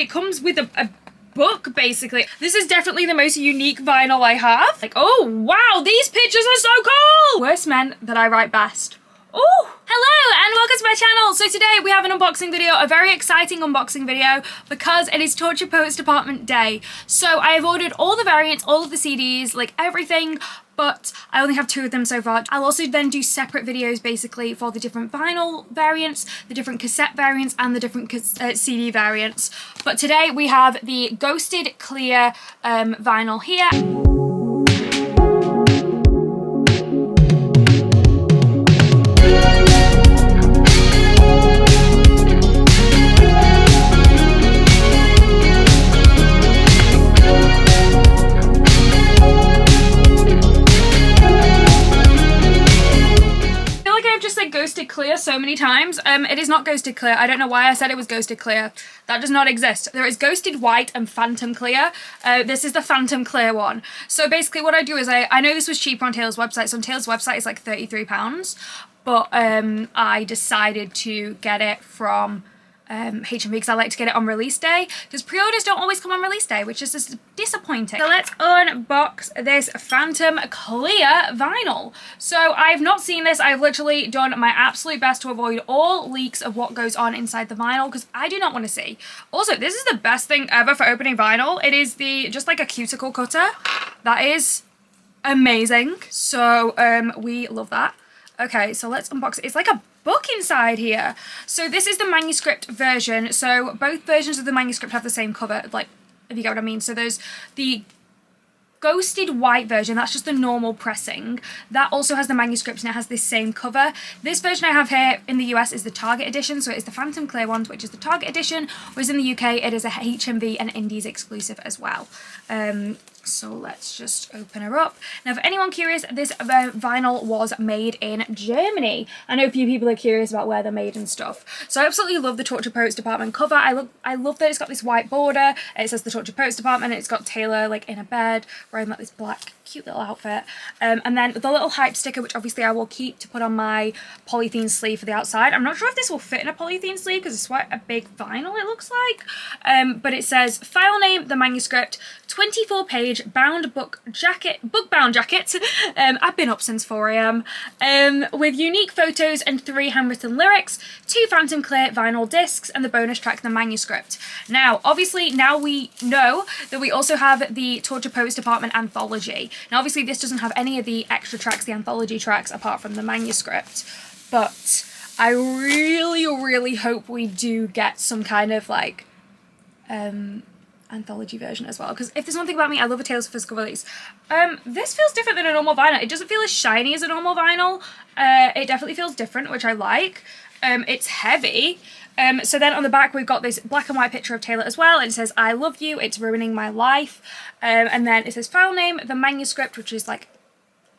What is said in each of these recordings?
It comes with a book, basically. This is definitely the most unique vinyl I have. Like, oh wow, these pictures are so cool! Worst men that I write best. Oh, hello and welcome to my channel. So today we have an unboxing video, a very exciting unboxing video because it is Torture Poets Department Day. So I have ordered all the variants, all of the CDs, like everything, but I only have 2 of them so far. I'll also then do separate videos basically for the different vinyl variants, the different cassette variants and the different CD variants. But today we have the Ghosted Clear vinyl here. Ghosted Clear so many times. It is not Ghosted Clear. I don't know why I said it was Ghosted Clear. That does not exist. There is Ghosted White and Phantom Clear. This is the Phantom Clear one. So basically what I do is I know this was cheaper on Taylor's website. So on Taylor's website it's like £33, but I decided to get it from H&B because I like to get it on release day, because pre-orders don't always come on release day, which is just disappointing. So let's unbox this Phantom Clear vinyl. So I've not seen this. I've literally done my absolute best to avoid all leaks of what goes on inside the vinyl because I do not want to see. Also, this is the best thing ever for opening vinyl. It is just like a cuticle cutter. That is amazing. So we love that. Okay, so let's unbox it. It's like a book inside here. So this is the manuscript version. So both versions of the manuscript have the same cover, like, if you get what I mean. So there's the Ghosted White version, that's just the normal pressing. That also has the manuscript and it has this same cover. This version I have here in the US is the Target edition, so it's the Phantom Clear one, which is the Target edition, whereas in the UK it is a HMV and Indies exclusive as well. So let's just open her up. Now, for anyone curious, this vinyl was made in Germany. I know a few people are curious about where they're made and stuff. So I absolutely love the Torture Poets Department cover. I love that it's got this white border. It says the Torture Poets Department. It's got Taylor like in a bed wearing like this black cute little outfit. And then the little hype sticker, which obviously I will keep to put on my polythene sleeve for the outside. I'm not sure if this will fit in a polythene sleeve because it's quite a big vinyl, it looks like. But it says file name, the manuscript, 24-page bound book bound jacket. I've been up since 4 AM. With unique photos and 3 handwritten lyrics, 2 Phantom Clear vinyl discs, and the bonus track, the manuscript. Now, obviously, now we know that we also have the Torture Poets Department anthology. Now, obviously, this doesn't have any of the extra tracks, the anthology tracks, apart from the manuscript, but I really, really hope we do get some kind of, like, anthology version as well, because if there's one thing about me, I love a Tales of physical release. This feels different than a normal vinyl. It doesn't feel as shiny as a normal vinyl. It definitely feels different, which I like. It's heavy. So then on the back we've got this black and white picture of Taylor as well, and it says I love you, it's ruining my life. And then it says file name, the manuscript, which is like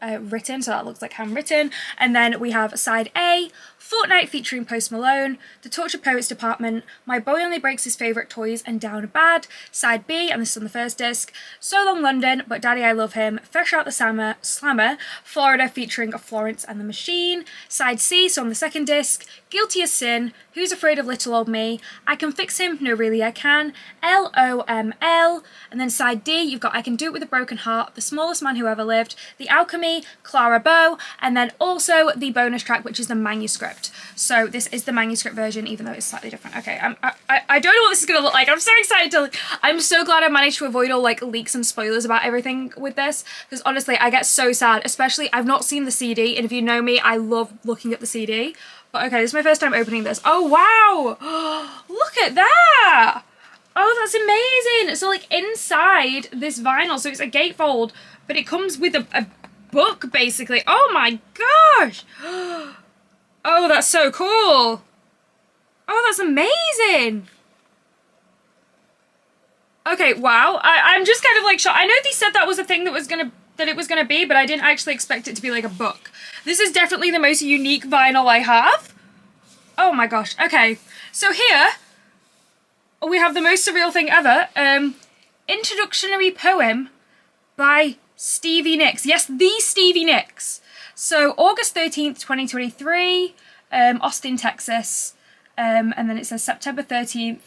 written, so that looks like handwritten. And then we have side A, Fortnite featuring Post Malone, the Torture Poets Department, My Boy Only Breaks His Favourite Toys and Down Bad. Side B, and this is on the first disc, So Long London, But Daddy I Love Him, Fresh Out the Slammer, Florida featuring Florence and the Machine. Side C, so on the second disc, Guilty as Sin, Who's Afraid of Little Old Me, I Can Fix Him, No Really I Can, LOML. And then side D, you've got I Can Do It With a Broken Heart, The Smallest Man Who Ever Lived, The Alchemy, Clara Bow, and then also the bonus track, which is the manuscript. So this is the manuscript version, even though it's slightly different. Okay, I don't know what this is gonna look like. I'm so excited I'm so glad I managed to avoid all like leaks and spoilers about everything with this, because honestly I get so sad, especially I've not seen the CD, and if you know me, I love looking at the CD. But okay, this is my first time opening this. Oh wow! Look at that! Oh, that's amazing! So like inside this vinyl, so it's a gatefold, but it comes with a book basically. Oh my gosh! Oh, that's so cool! Oh, that's amazing! Okay, wow. I'm just kind of like shocked. I know they said that was a thing that it was gonna be, but I didn't actually expect it to be like a book. This is definitely the most unique vinyl I have. Oh my gosh. Okay, so here we have the most surreal thing ever. Introductory poem by Stevie Nicks. Yes, the Stevie Nicks. So August 13th, 2023, Austin, Texas. And then it says September 13th,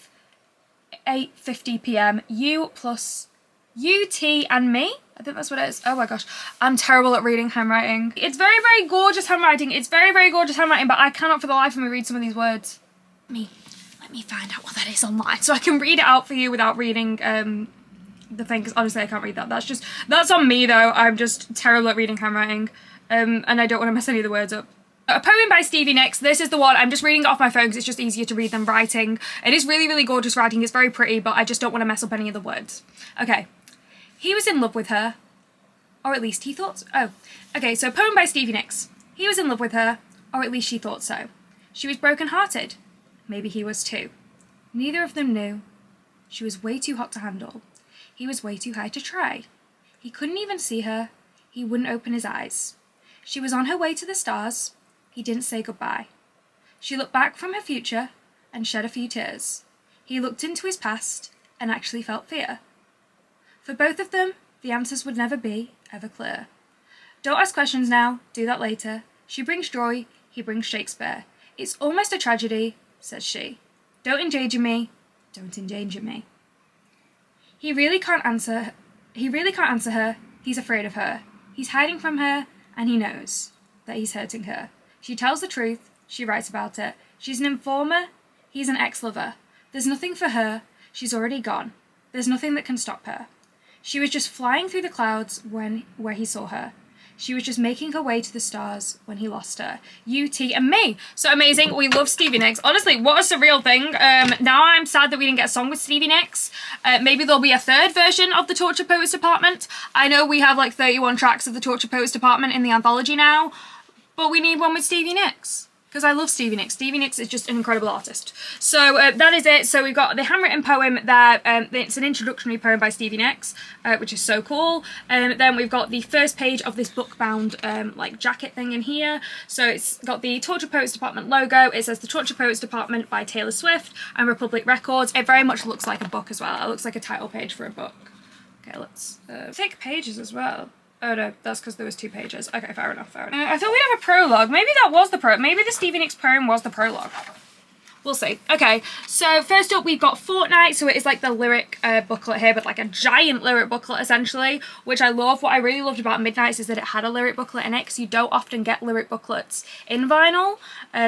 8:50 p.m. You plus you, T, and me. I think that's what it is. Oh my gosh, I'm terrible at reading handwriting. It's very, very gorgeous handwriting. It's very, very gorgeous handwriting, but I cannot for the life of me read some of these words. Let me find out what that is online so I can read it out for you without reading the thing, because honestly I can't read that. That's on me though. I'm just terrible at reading handwriting, and I don't want to mess any of the words up. A poem by Stevie Nicks. This is the one. I'm just reading it off my phone because it's just easier to read than writing. It is really, really gorgeous writing. It's very pretty, but I just don't want to mess up any of the words. Okay. He was in love with her. Or at least he thought so. Oh. Okay, so a poem by Stevie Nicks. He was in love with her, or at least she thought so. She was broken-hearted. Maybe he was too. Neither of them knew. She was way too hot to handle. He was way too high to try. He couldn't even see her. He wouldn't open his eyes. She was on her way to the stars. He didn't say goodbye. She looked back from her future and shed a few tears. He looked into his past and actually felt fear. For both of them, the answers would never be ever clear. Don't ask questions now, do that later. She brings joy, he brings Shakespeare. It's almost a tragedy, says she. Don't endanger me, don't endanger me. He really can't answer her, he's afraid of her. He's hiding from her, and he knows that he's hurting her. She tells the truth, she writes about it. She's an informer, he's an ex-lover. There's nothing for her, she's already gone. There's nothing that can stop her. She was just flying through the clouds where he saw her. She was just making her way to the stars when he lost her. You, T, and me. So amazing. We love Stevie Nicks. Honestly, what a surreal thing. Now I'm sad that we didn't get a song with Stevie Nicks. Maybe there'll be a third version of the Torture Poets Department. I know we have like 31 tracks of the Torture Poets Department in the anthology now, but we need one with Stevie Nicks. Because I love Stevie Nicks. Stevie Nicks is just an incredible artist. So that is it. So we've got the handwritten poem there. It's an introductory poem by Stevie Nicks, which is so cool. Then we've got the first page of this book-bound like jacket thing in here. So it's got the Torture Poets Department logo. It says the Torture Poets Department by Taylor Swift and Republic Records. It very much looks like a book as well. It looks like a title page for a book. Okay, let's... thick pages as well. Oh no, that's because there was 2 pages. Okay, fair enough, fair enough. I thought we'd have a prologue. Maybe that was the maybe the Stevie Nicks poem was the prologue. We'll see. Okay, so first up we've got Fortnight. So it is like the lyric booklet here, but like a giant lyric booklet essentially, which I love. What I really loved about Midnights is that it had a lyric booklet in it, because you don't often get lyric booklets in vinyl.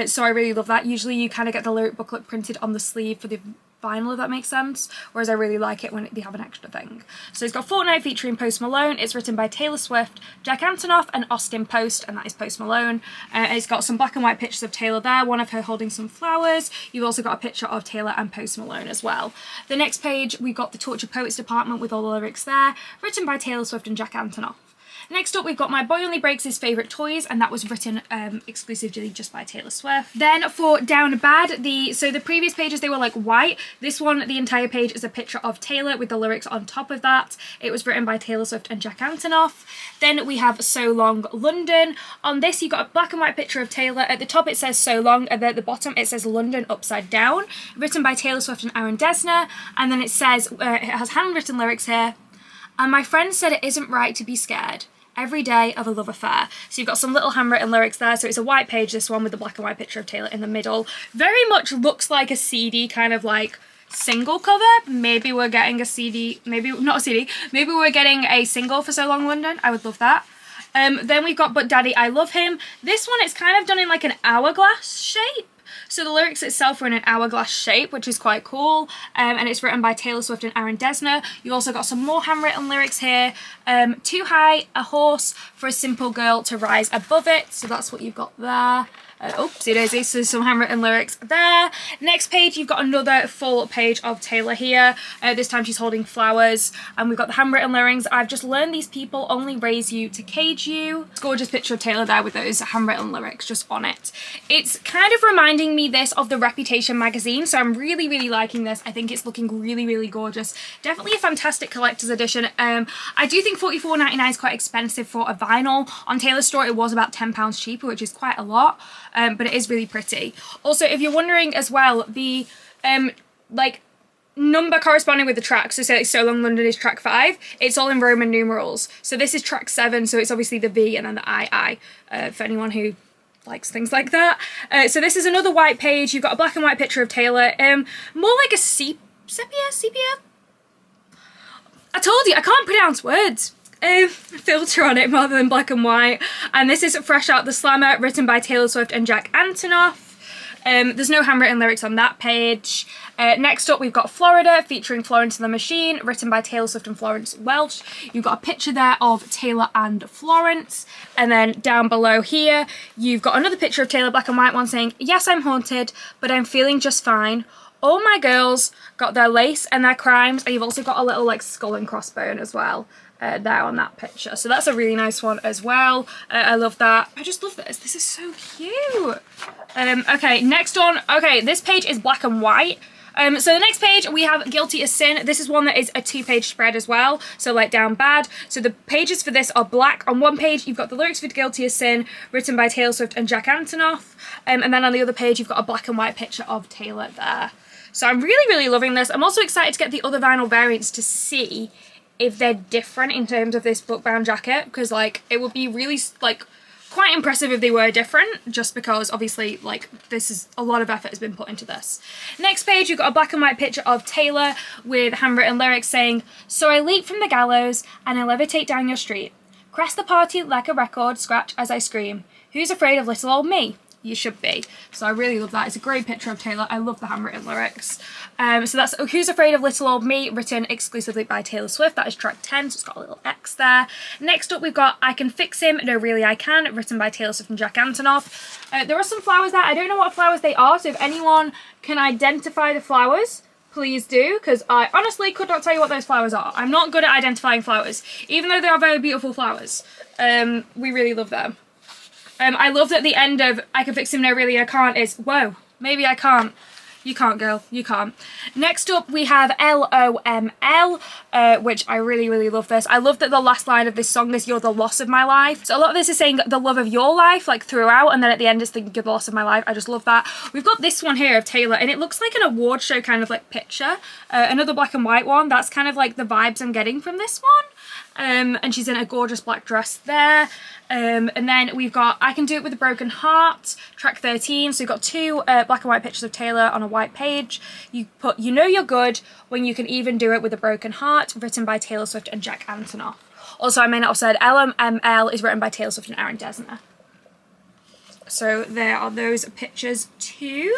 So I really love that. Usually you kind of get the lyric booklet printed on the sleeve for the vinyl, if that makes sense, whereas I really like it when they have an extra thing. So it's got Fortnight featuring Post Malone. It's written by Taylor Swift, Jack Antonoff and Austin Post, and that is Post Malone. It's got some black and white pictures of Taylor there, one of her holding some flowers. You've also got a picture of Taylor and Post Malone as well. The next page we've got the Torture Poets Department with all the lyrics there, written by Taylor Swift and Jack Antonoff. Next up we've got My Boy Only Breaks His Favourite Toys, and that was written exclusively just by Taylor Swift. Then for Down Bad, so the previous pages they were like white. This one, the entire page is a picture of Taylor with the lyrics on top of that. It was written by Taylor Swift and Jack Antonoff. Then we have So Long London. On this you got a black and white picture of Taylor. At the top it says So Long, and at the bottom it says London upside down. Written by Taylor Swift and Aaron Dessner. And then it says, it has handwritten lyrics here. And my friend said it isn't right to be scared every day of a love affair. So you've got some little handwritten lyrics there. So it's a white page, this one, with the black and white picture of Taylor in the middle. Very much looks like a CD kind of like single cover. Maybe we're getting a CD, maybe not a CD, maybe we're getting a single for So Long London. I would love that. Then we've got But Daddy I Love Him. This one, it's kind of done in like an hourglass shape. So the lyrics itself are in an hourglass shape, which is quite cool, and it's written by Taylor Swift and Aaron Dessner. You've also got some more handwritten lyrics here. Too high, a horse for a simple girl to rise above it. So that's what you've got there. Oopsie daisy, so some handwritten lyrics there. Next page, you've got another full page of Taylor here. This time she's holding flowers, and we've got the handwritten lyrics. I've just learned these people only raise you to cage you. It's a gorgeous picture of Taylor there with those handwritten lyrics just on it. It's kind of reminding me this of the Reputation magazine, so I'm really, really liking this. I think it's looking really, really gorgeous. Definitely a fantastic collector's edition. I do think $44.99 is quite expensive for a vinyl. On Taylor's store, it was about £10 cheaper, which is quite a lot. But it is really pretty. Also, if you're wondering as well, the like number corresponding with the track, so say So Long London is track 5, it's all in Roman numerals. So this is track 7, so it's obviously the V and then the II, for anyone who likes things like that. So this is another white page. You've got a black and white picture of Taylor, more like a sepia. I told you, I can't pronounce words. Filter on it rather than black and white. And this is Fresh Out the Slammer, written by Taylor Swift and Jack Antonoff. There's no handwritten lyrics on that page. Next up, we've got Florida, featuring Florence and the Machine, written by Taylor Swift and Florence Welch. You've got a picture there of Taylor and Florence. And then down below here, you've got another picture of Taylor, black and white one, saying, yes, I'm haunted, but I'm feeling just fine. All my girls got their lace and their crimes. And you've also got a little like skull and crossbone as well. There on that picture, so that's a really nice one as well. I love that. I just love this. This is so cute. Okay, next on. Okay, this page is black and white. So the next page we have Guilty as Sin. This is one that is a 2-page spread as well, so like down bad. So the pages for this are black. On one page you've got the lyrics for Guilty as Sin, written by Taylor Swift and Jack Antonoff, and then on the other page you've got a black and white picture of Taylor there. So I'm really loving this. I'm also excited to get the other vinyl variants to see if they're different in terms of this book-bound jacket, because like it would be really like quite impressive if they were different, just because obviously like this is a lot of effort has been put into this. Next page you've got a black and white picture of Taylor with handwritten lyrics saying, so I leap from the gallows and I levitate down your street, crest the party like a record scratch as I scream, who's afraid of little old me? You should be. So I really love that. It's a great picture of Taylor. I love the handwritten lyrics. So that's Who's Afraid of Little Old Me, written exclusively by Taylor Swift. That is track 10, so it's got a little X there. Next up we've got I Can Fix Him, No Really I Can, written by Taylor Swift and Jack Antonoff. There are some flowers there. I don't know what flowers they are, so if anyone can identify the flowers, please do, because I honestly could not tell you what those flowers are. I'm not good at identifying flowers, even though they are very beautiful flowers. We really love them. I love that the end of I Can Fix Him, No Really I Can't is, whoa, maybe I can't. You can't, girl. You can't. Next up, we have LOML, which I really love this. I love that the last line of this song is You're the Loss of My Life. So a lot of this is saying the love of your life, like throughout, and then at the end it's thinking You're the loss of my life. I just love that. We've got this one here of Taylor, and it looks like an award show kind of like picture. Another black and white one. That's kind of like the vibes I'm getting from this one. And she's in a gorgeous black dress there. And then we've got I Can Do It With a Broken Heart, track 13. So you've got two black and white pictures of Taylor on a white page. You put You Know You're Good When You Can Even Do It With a Broken Heart, written by Taylor Swift and Jack Antonoff. Also, I may not have said LML is written by Taylor Swift and Aaron Dessner. So there are those pictures too.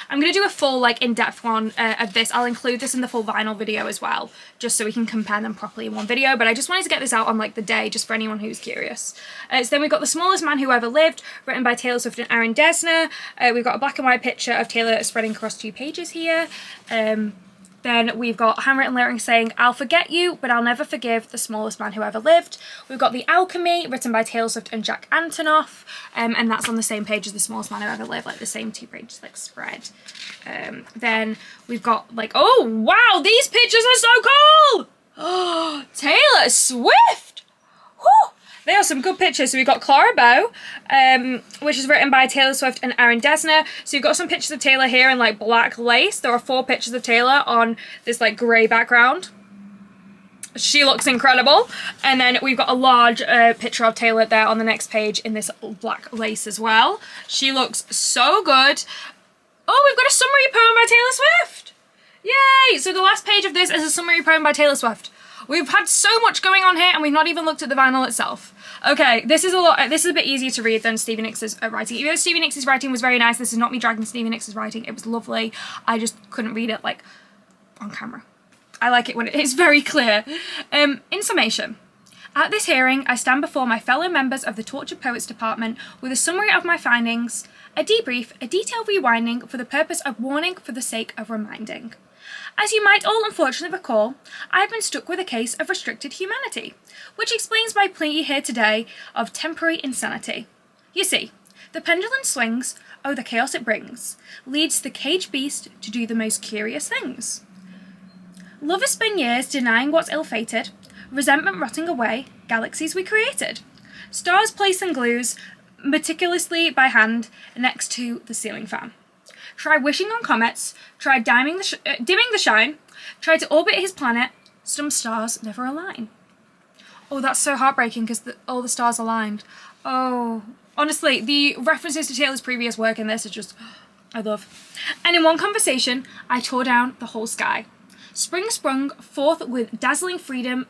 I'm going to do a full like in-depth one of this. I'll include this in the full vinyl video as well, just so we can compare them properly in one video, but I just wanted to get this out on like the day, just for anyone who's curious. So then we've got The Smallest Man Who Ever Lived, written by Taylor Swift and Aaron Dessner. We've got a black and white picture of Taylor spreading across 2 pages here. Then we've got handwritten lyrics saying, I'll forget you, but I'll never forgive the smallest man who ever lived. We've got The Alchemy, written by Taylor Swift and Jack Antonoff, and that's on the same page as The Smallest Man Who Ever Lived, like the same 2 pages like spread. Then we've got like, oh wow, these pictures are so cool! Oh, Taylor Swift! Whew! They are some good pictures. So we've got Clara Bow, which is written by Taylor Swift and Aaron Dessner. So you've got some pictures of Taylor here in like black lace. There are 4 pictures of Taylor on this like grey background. She looks incredible. And then we've got a large picture of Taylor there on the next page in this black lace as well. She looks so good. Oh, we've got a summary poem by Taylor Swift. Yay! So the last page of this is a summary poem by Taylor Swift. We've had so much going on here and we've not even looked at the vinyl itself. Okay, this is a bit easier to read than Stevie Nicks' writing. Even though Stevie Nicks' writing was very nice, this is not me dragging Stevie Nicks' writing. It was lovely. I just couldn't read it like on camera. I like it when it is very clear. In summation, at this hearing, I stand before my fellow members of the Tortured Poets Department with a summary of my findings, a debrief, a detailed rewinding for the purpose of warning for the sake of reminding. As you might all unfortunately recall, I have been stuck with a case of restricted humanity, which explains my plea here today of temporary insanity. You see, the pendulum swings, oh the chaos it brings, leads the caged beast to do the most curious things. Lovers spend years denying what's ill-fated, resentment rotting away, galaxies we created. Stars place and glues, meticulously by hand, next to the ceiling fan. Try wishing on comets, try dimming the shine, try to orbit his planet, some stars never align. Oh, that's so heartbreaking because all the stars aligned. Oh, honestly, the references to Taylor's previous work in this are just, I love. And in one conversation, I tore down the whole sky. Spring sprung forth with dazzling freedom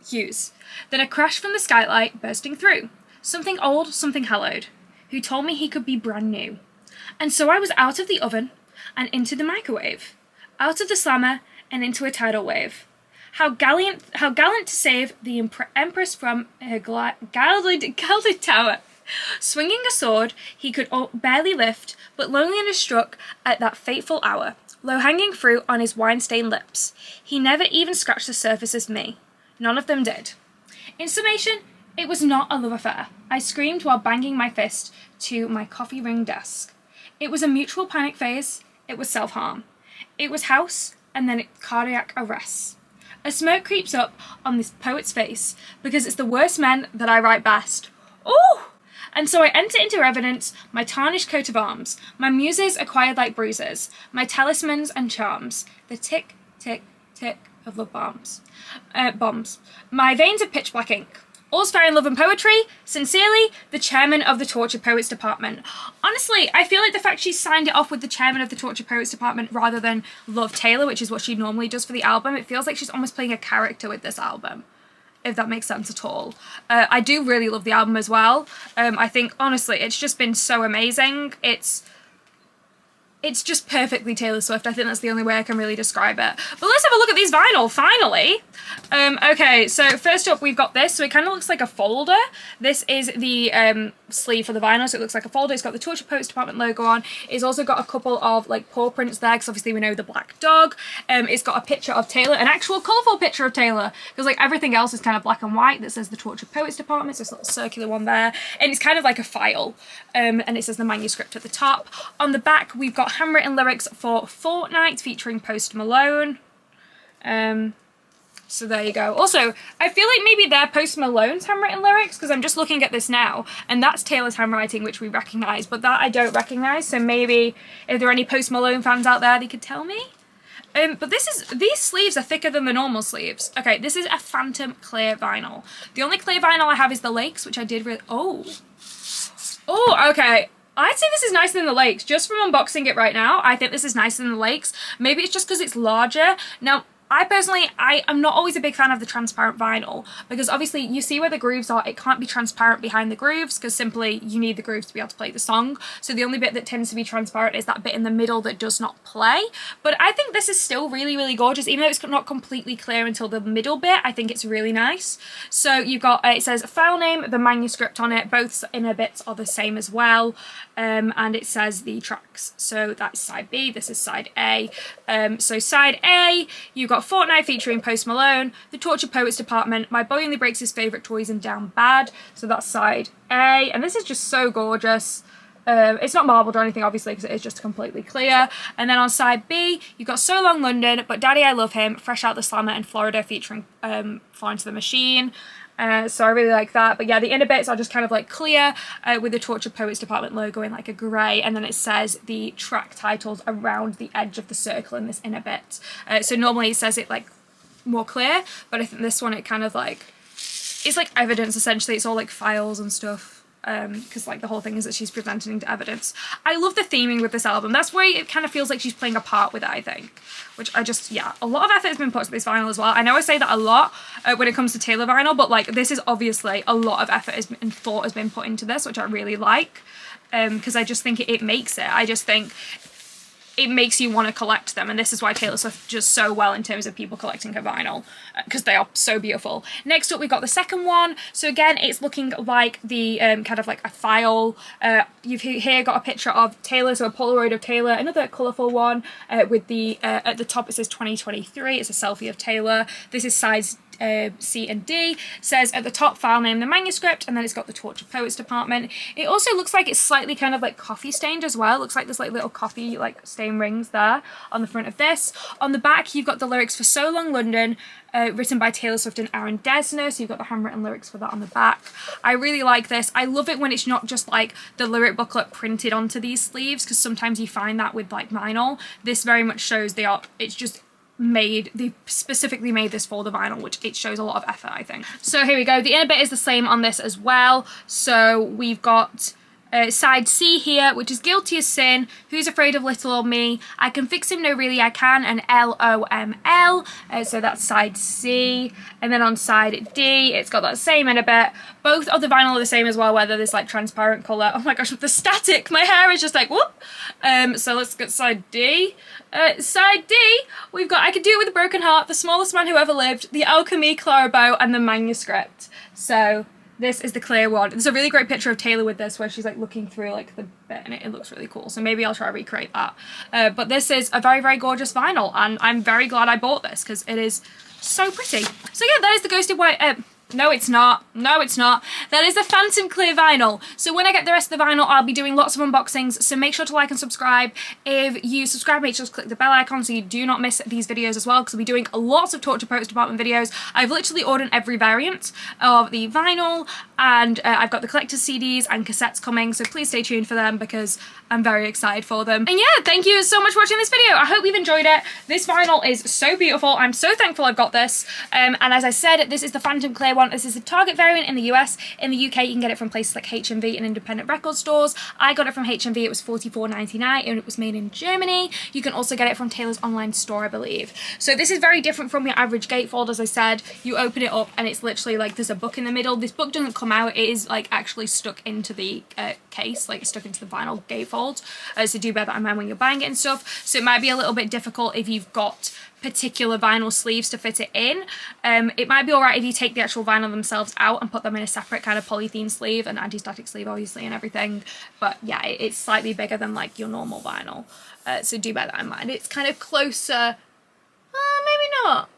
hues. Then a crash from the skylight bursting through. Something old, something hallowed, who told me he could be brand new. And so I was out of the oven and into the microwave, out of the slammer and into a tidal wave. How gallant to save the Empress from her gilded tower. Swinging a sword he could barely lift, but loneliness struck at that fateful hour. Low-hanging fruit on his wine-stained lips. He never even scratched the surface of me. None of them did. In summation, it was not a love affair. I screamed while banging my fist to my coffee ring desk. It was a mutual panic phase. It was self-harm. It was house, and then cardiac arrest. A smoke creeps up on this poet's face, because it's the worst men that I write best. Ooh! And so I enter into evidence my tarnished coat of arms, my muses acquired like bruises, my talismans and charms, the tick, tick, tick of love bombs. My veins of pitch black ink. All's fair in love and poetry. Sincerely, the chairman of the Tortured Poets Department. Honestly, I feel like the fact she signed it off with the chairman of the Tortured Poets Department rather than Love Taylor, which is what she normally does for the album, it feels like she's almost playing a character with this album, if that makes sense at all. I do really love the album as well. I think, honestly, it's just been so amazing. It's just perfectly Taylor Swift. I think that's the only way I can really describe it. But let's have a look at these vinyl, finally. Okay, so first up we've got this. So it kind of looks like a folder. This is the sleeve for the vinyl, so it looks like a folder. It's got the Tortured Poets Department logo on. It's also got a couple of like paw prints there, because obviously we know the black dog. It's got a picture of Taylor, an actual colourful picture of Taylor, because like everything else is kind of black and white that says the Tortured Poets Department. So it's a little circular one there. And it's kind of like a file. And it says the manuscript at the top. On the back we've got handwritten lyrics for Fortnite featuring Post Malone. So there you go. Also, I feel like maybe they're Post Malone's handwritten lyrics, because I'm just looking at this now, and that's Taylor's handwriting, which we recognise, but that I don't recognise, so maybe if there are any Post Malone fans out there, they could tell me. But these sleeves are thicker than the normal sleeves. Okay, this is a Phantom clear vinyl. The only clear vinyl I have is the Lakes, which I did really... Oh, okay. I'd say this is nicer than the Lakes. Just from unboxing it right now, I think this is nicer than the Lakes. Maybe it's just because it's larger. Now, I personally, I'm not always a big fan of the transparent vinyl, because obviously you see where the grooves are. It can't be transparent behind the grooves, because simply you need the grooves to be able to play the song. So the only bit that tends to be transparent is that bit in the middle that does not play. But I think this is still really, really gorgeous. Even though it's not completely clear until the middle bit, I think it's really nice. So you've got, it says file name, the manuscript on it. Both inner bits are the same as well. And it says the tracks. So that's side B, this is side A. So side A, you've got Fortnite featuring Post Malone, the Tortured Poets Department, My Boy Only Breaks His Favourite Toys and Down Bad. So that's side A, and this is just so gorgeous. It's not marbled or anything, obviously, because it is just completely clear. And then on side B, you've got So Long London, But Daddy I Love Him, Fresh Out the Slammer, and Florida featuring Florence the Machine. So I really like that. But yeah, the inner bits are just kind of like clear with the Tortured Poets Department logo in like a grey, and then it says the track titles around the edge of the circle in this inner bit. So normally it says it like more clear, but I think this one it kind of like, it's like evidence essentially. It's all like files and stuff. Because like the whole thing is that she's presenting to evidence. I love the theming with this album. That's why it kind of feels like she's playing a part with it, I think. Which I just, yeah, a lot of effort has been put to this vinyl as well. I know I say that a lot when it comes to Taylor vinyl, but like this is obviously a lot of effort and thought has been put into this, which I really like. Because I just think it makes it. I just think it makes you want to collect them, and this is why Taylor Swift does so well in terms of people collecting her vinyl, because they are so beautiful. Next up, we've got the second one. So again, it's looking like the kind of like a file. You've here got a picture of Taylor, so a Polaroid of Taylor, another colourful one with the at the top it says 2023. It's a selfie of Taylor. This is size C and D. Says at the top file name, the manuscript, and then it's got the Tortured Poets Department. It also looks like it's slightly kind of like coffee stained as well. It looks like there's like little coffee like stain rings there on the front of this. On the back you've got the lyrics for So Long London, written by Taylor Swift and Aaron Dessner, so you've got the handwritten lyrics for that on the back. I really like this. I love it when it's not just like the lyric booklet printed onto these sleeves, because sometimes you find that with like vinyl. This very much shows it's just they specifically made this for the vinyl, which it shows a lot of effort, I think. So here we go. The inner bit is the same on this as well. So we've got side C here, which is Guilty as Sin, Who's Afraid of Little Old Me, I Can Fix Him, No Really I Can, and LOML. So that's side C. And then on side D, it's got that same in a bit. Both of the vinyl are the same as well, whether there's like transparent colour. Oh my gosh, with the static, my hair is just like, whoop. So let's get side D. Side D, we've got I Could Do It With a Broken Heart, The Smallest Man Who Ever Lived, The Alchemy, Clara Bow, and The Manuscript. So this is the clear one. There's a really great picture of Taylor with this where she's like looking through like the bit, and it looks really cool. So maybe I'll try to recreate that. But this is a very, very gorgeous vinyl, and I'm very glad I bought this because it is so pretty. So yeah, that is the Ghosted White... no, it's not. No, it's not. That is the Phantom Clear vinyl. So when I get the rest of the vinyl, I'll be doing lots of unboxings. So make sure to like and subscribe. If you subscribe, make sure to click the bell icon so you do not miss these videos as well, because I'll be doing lots of Torture Poets Department videos. I've literally ordered every variant of the vinyl, and I've got the collector's CDs and cassettes coming. So please stay tuned for them because I'm very excited for them. And yeah, thank you so much for watching this video. I hope you've enjoyed it. This vinyl is so beautiful. I'm so thankful I've got this. And as I said, this is the Phantom Clear one. This is the Target variant in the US. In the UK, you can get it from places like HMV and independent record stores. I got it from HMV. It was $44.99 and it was made in Germany. You can also get it from Taylor's online store, I believe. So this is very different from your average gatefold. As I said, you open it up and it's literally like there's a book in the middle. This book doesn't come out. It is like actually stuck into the case, like stuck into the vinyl gatefold. So do bear that in mind when you're buying it and stuff. So it might be a little bit difficult if you've got particular vinyl sleeves to fit it in. It might be alright if you take the actual vinyl themselves out and put them in a separate kind of polythene sleeve and anti-static sleeve obviously and everything, but yeah, it's slightly bigger than like your normal vinyl, so do bear that in mind. It's kind of closer, maybe not.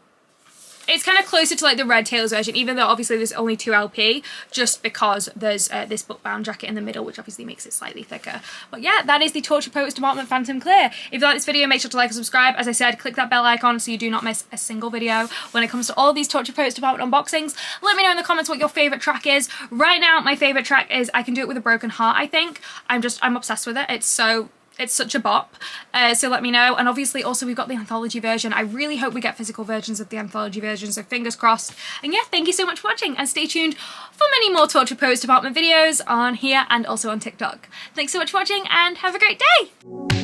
It's kind of closer to like the Red Tails version, even though obviously there's only 2 LP, just because there's this book bound jacket in the middle, which obviously makes it slightly thicker. But yeah, that is the Torture Poets Department Phantom Clear. If you like this video, make sure to like and subscribe. As I said, click that bell icon so you do not miss a single video when it comes to all these Torture Poets Department unboxings. Let me know in the comments what your favourite track is. Right now, my favourite track is I Can Do It With a Broken Heart, I think. I'm obsessed with it. It's such a bop, so let me know. And obviously also we've got the anthology version. I really hope we get physical versions of the anthology version, so fingers crossed. And yeah, thank you so much for watching, and stay tuned for many more Torture Poets Department videos on here and also on TikTok. Thanks so much for watching and have a great day!